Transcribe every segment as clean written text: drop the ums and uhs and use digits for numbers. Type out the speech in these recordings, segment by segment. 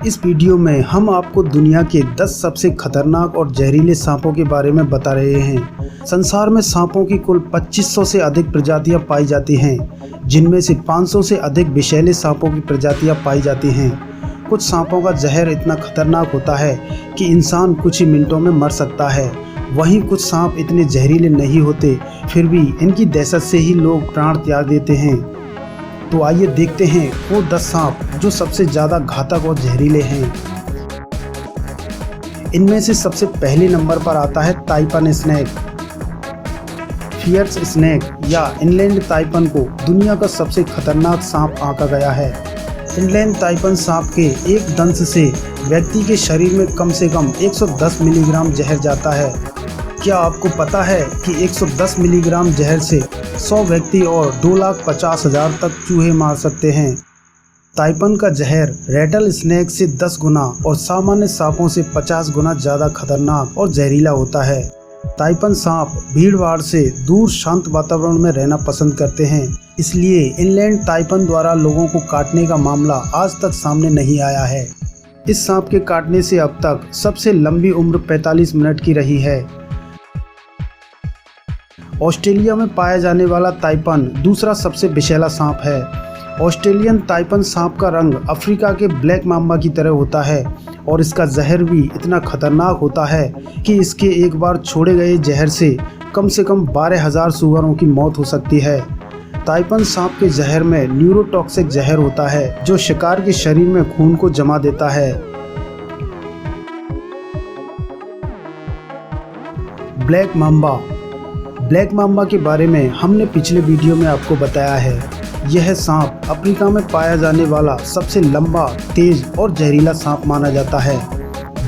इस वीडियो में हम आपको दुनिया के 10 सबसे खतरनाक और जहरीले सांपों के बारे में बता रहे हैं। संसार में सांपों की कुल 2500 से अधिक प्रजातियां पाई जाती हैं, जिनमें से 500 से अधिक विषैले सांपों की प्रजातियां पाई जाती हैं। कुछ सांपों का जहर इतना खतरनाक होता है कि इंसान कुछ ही मिनटों में मर सकता है। वहीं कुछ सांप इतने जहरीले नहीं होते, फिर भी इनकी दहशत से ही लोग प्राण त्याग देते हैं। तो आइए देखते हैं वो 10 सांप जो सबसे ज़्यादा घातक और जहरीले हैं। इनमें से सबसे पहले नंबर पर आता है ताइपन स्नेक। फियर्स स्नेक या इनलैंड ताइपन को दुनिया का सबसे खतरनाक सांप आंका गया है। इनलैंड ताइपन सांप के एक दंश से व्यक्ति के शरीर में कम से कम 110 मिलीग्राम जहर जाता है। क्या आपको पता है कि 110 मिलीग्राम जहर से 100 व्यक्ति और 2,50,000 तक चूहे मार सकते हैं। ताइपन का जहर रेटल स्नेक से 10 गुना और सामान्य सांपों से 50 गुना ज़्यादा खतरनाक और जहरीला होता है। ताइपन सांप भीड़-भाड़ से दूर शांत वातावरण में रहना पसंद करते हैं, इसलिए इनलैंड ताइपन द्वारा लोगों को काटने का मामला आज तक सामने नहीं आया है। इस सांप के काटने से अब तक सबसे लंबी उम्र 45 मिनट की रही है। ऑस्ट्रेलिया में पाया जाने वाला ताइपन दूसरा सबसे विषैला सांप है। ऑस्ट्रेलियन ताइपन सांप का रंग अफ्रीका के ब्लैक माम्बा की तरह होता है और इसका जहर भी इतना खतरनाक होता है कि इसके एक बार छोड़े गए जहर से कम 12,000 सूअरों की मौत हो सकती है। ताइपन सांप के जहर में न्यूरोटॉक्सिक जहर होता है जो शिकार के शरीर में खून को जमा देता है। Black mamba. ब्लैक माम्बा के बारे में हमने पिछले वीडियो में आपको बताया है। यह सांप अफ्रीका में पाया जाने वाला सबसे लंबा, तेज और जहरीला सांप माना जाता है।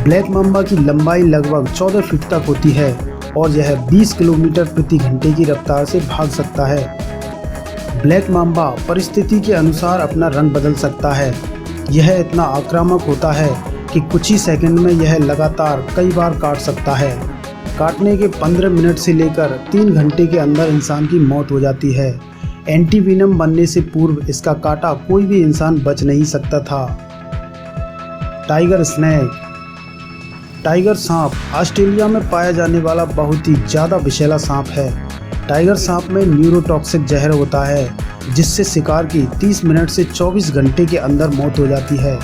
ब्लैक माम्बा की लंबाई लगभग 14 फीट तक होती है और यह 20 किलोमीटर प्रति घंटे की रफ्तार से भाग सकता है। ब्लैक माम्बा परिस्थिति के अनुसार अपना रंग बदल सकता है। यह इतना आक्रामक होता है कि कुछ ही सेकंड में यह लगातार कई बार काट सकता है। काटने के 15 मिनट से लेकर 3 घंटे के अंदर इंसान की मौत हो जाती है। एंटीवीनम बनने से पूर्व इसका काटा कोई भी इंसान बच नहीं सकता था। Tiger snake. टाइगर सांप ऑस्ट्रेलिया में पाया जाने वाला बहुत ही ज़्यादा विषैला सांप है। टाइगर सांप में न्यूरोटॉक्सिक जहर होता है जिससे शिकार की 30 मिनट से 24 घंटे के अंदर मौत हो जाती है।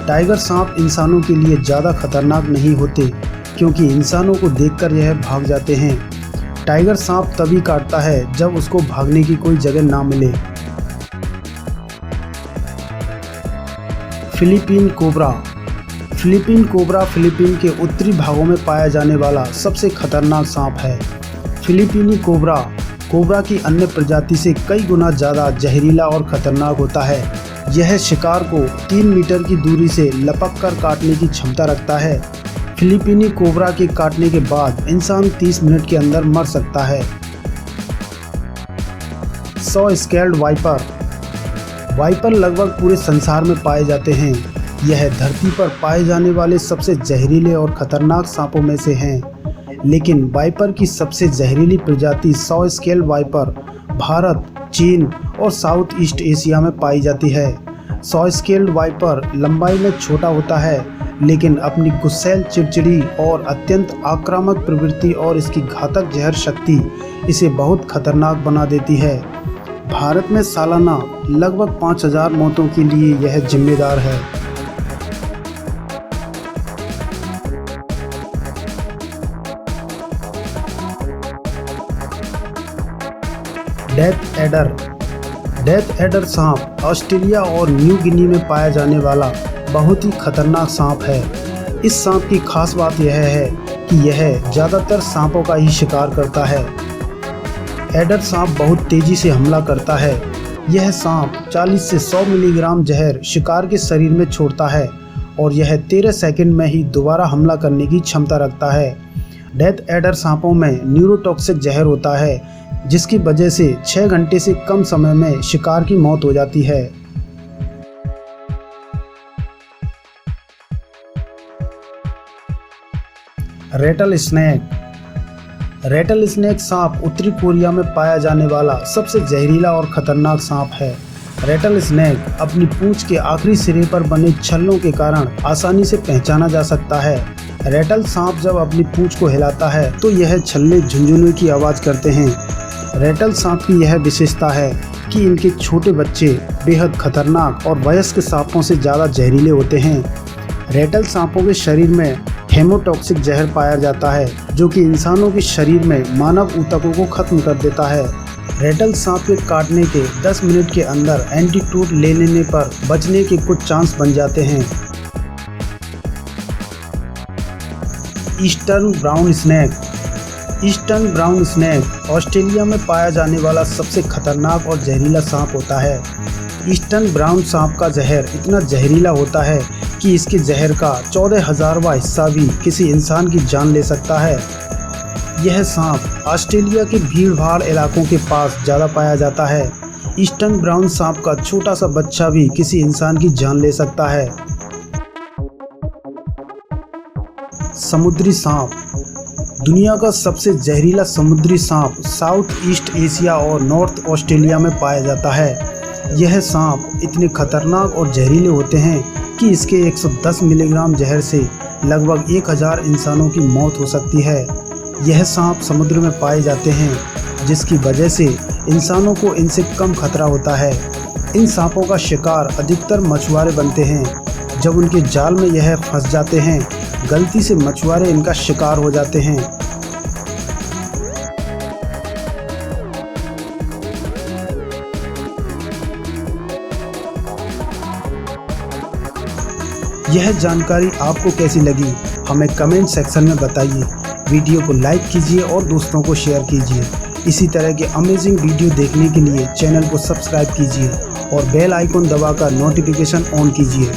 टाइगर सांप इंसानों के लिए ज़्यादा खतरनाक नहीं होते क्योंकि इंसानों को देखकर यह भाग जाते हैं। टाइगर सांप तभी काटता है जब उसको भागने की कोई जगह ना मिले। Philippine cobra. Philippine cobra Philippine के उत्तरी भागों में पाया जाने वाला सबसे खतरनाक सांप है। फिलीपीनी कोबरा कोबरा की अन्य प्रजाति से कई गुना ज़्यादा जहरीला और खतरनाक होता है। यह शिकार को 3 मीटर की दूरी से लपक कर काटने की क्षमता रखता है। फिलीपीनी कोबरा के काटने के बाद इंसान 30 मिनट के अंदर मर सकता है। 100 स्केल्ड वाइपर। वाइपर लगभग पूरे संसार में पाए जाते हैं। यह धरती पर पाए जाने वाले सबसे जहरीले और खतरनाक सांपों में से हैं। लेकिन वाइपर की सबसे जहरीली प्रजाति 100 स्केल्ड वाइपर भारत, चीन और साउथ ईस्ट एशिया में पाई जाती है। 100 स्केल्ड वाइपर लंबाई में छोटा होता है, लेकिन अपनी गुस्सैल, चिड़चिड़ी और अत्यंत आक्रामक प्रवृत्ति और इसकी घातक जहर शक्ति इसे बहुत खतरनाक बना देती है। भारत में सालाना लगभग 5,000 मौतों के लिए यह जिम्मेदार है। Death adder. डेथ एडर सांप ऑस्ट्रेलिया और न्यू गिनी में पाया जाने वाला बहुत ही खतरनाक सांप है। इस सांप की खास बात यह है कि यह ज़्यादातर सांपों का ही शिकार करता है। एडर सांप बहुत तेज़ी से हमला करता है। यह सांप 40 से 100 मिलीग्राम जहर शिकार के शरीर में छोड़ता है और यह 13 सेकंड में ही दोबारा हमला करने की क्षमता रखता है। डेथ एडर सांपों में न्यूरोटॉक्सिक जहर होता है जिसकी वजह से 6 घंटे से कम समय में शिकार की मौत हो जाती है। रेटल स्नेक। रेटल स्नेक सांप उत्तरी कोरिया में पाया जाने वाला सबसे जहरीला और खतरनाक सांप है। रेटल स्नेक अपनी पूंछ के आखिरी सिरे पर बने छल्लों के कारण आसानी से पहचाना जा सकता है। रेटल सांप जब अपनी पूंछ को हिलाता है तो यह छल्ले झुनझुने की आवाज़ करते हैं। रेटल सांप की यह विशेषता है कि इनके छोटे बच्चे बेहद खतरनाक और वयस्क सांपों से ज़्यादा जहरीले होते हैं। रेटल सांपों के शरीर में हेमोटॉक्सिक जहर पाया जाता है जो कि इंसानों के शरीर में मानव ऊतकों को खत्म कर देता है। रेटल सांप के काटने के 10 मिनट के अंदर एंटीडोट ले लेने पर बचने के कुछ चांस बन जाते हैं। Eastern brown snake. Eastern brown snake Australia में पाया जाने वाला सबसे खतरनाक और जहरीला सांप होता है। ईस्टर्न ब्राउन सांप का जहर इतना जहरीला होता है कि इसके जहर का 14,000वां हिस्सा भी किसी इंसान की जान ले सकता है। यह सांप ऑस्ट्रेलिया के भीड़-भाड़ इलाकों के पास ज़्यादा पाया जाता है। ईस्टर्न ब्राउन सांप का छोटा सा बच्चा भी किसी इंसान की जान ले सकता है। समुद्री सांप। दुनिया का सबसे जहरीला समुद्री सांप साउथ ईस्ट एशिया और नॉर्थ ऑस्ट्रेलिया में पाया जाता है। यह सांप इतने खतरनाक और जहरीले होते हैं कि इसके 110 मिलीग्राम जहर से लगभग 1000 इंसानों की मौत हो सकती है। यह सांप समुद्र में पाए जाते हैं जिसकी वजह से इंसानों को इनसे कम खतरा होता है। इन सांपों का शिकार अधिकतर मछुआरे बनते हैं। जब उनके जाल में यह फंस जाते हैं, गलती से मछुआरे इनका शिकार हो जाते हैं। यह जानकारी आपको कैसी लगी हमें कमेंट सेक्शन में बताइए। वीडियो को लाइक कीजिए और दोस्तों को शेयर कीजिए। इसी तरह के अमेजिंग वीडियो देखने के लिए चैनल को सब्सक्राइब कीजिए और बेल आइकन दबाकर नोटिफिकेशन ऑन कीजिए।